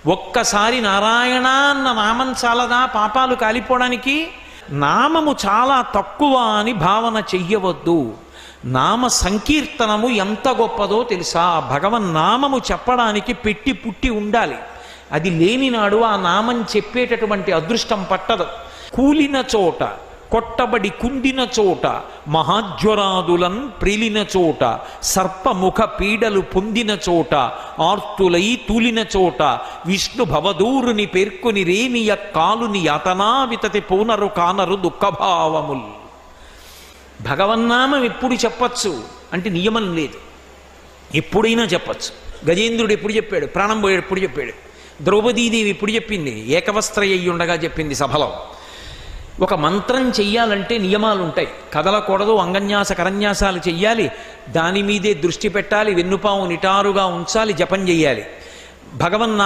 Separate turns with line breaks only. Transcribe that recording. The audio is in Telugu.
ఒక్కసారి నారాయణ అన్న నామం చాలదా పాపాలు కాలిపోవడానికి? నామము చాలా తక్కువ అని భావన చెయ్యవద్దు. నామ సంకీర్తనము ఎంత గొప్పదో తెలుసా? భగవన్నామము చెప్పడానికి పెట్టి పుట్టి ఉండాలి. అది లేనినాడు ఆ నామం చెప్పేటటువంటి అదృష్టం పట్టదు. కూలిన చోట, కొట్టబడి కుందిన చోట, మహాజ్వరాదులన్ ప్రిలిన చోట, సర్పముఖ పీడలు పొందిన చోట, ఆర్తులై తూలిన చోట, విష్ణు భవదూరుని పేర్కొని రేనియ కాలుని యాతనా వితతి పూనరు కానరు దుఃఖభావముల్. భగవన్నామం ఎప్పుడు చెప్పచ్చు అంటే నియమం లేదు, ఎప్పుడైనా చెప్పచ్చు. గజేంద్రుడు ఎప్పుడు చెప్పాడు? ప్రాణం పోయాడు ఎప్పుడు చెప్పాడు? ద్రౌపదీదేవి ఎప్పుడు చెప్పింది? ఏకవస్త్ర అయ్యి ఉండగా చెప్పింది సభలో. ఒక మంత్రం చెయ్యాలంటే నియమాలు ఉంటాయి. కదలకూడదు, అంగన్యాస కరన్యాసాలు చెయ్యాలి, దాని మీదే దృష్టి పెట్టాలి, వెన్నుపాము నిటారుగా ఉంచాలి, జపం చెయ్యాలి. భగవన్నా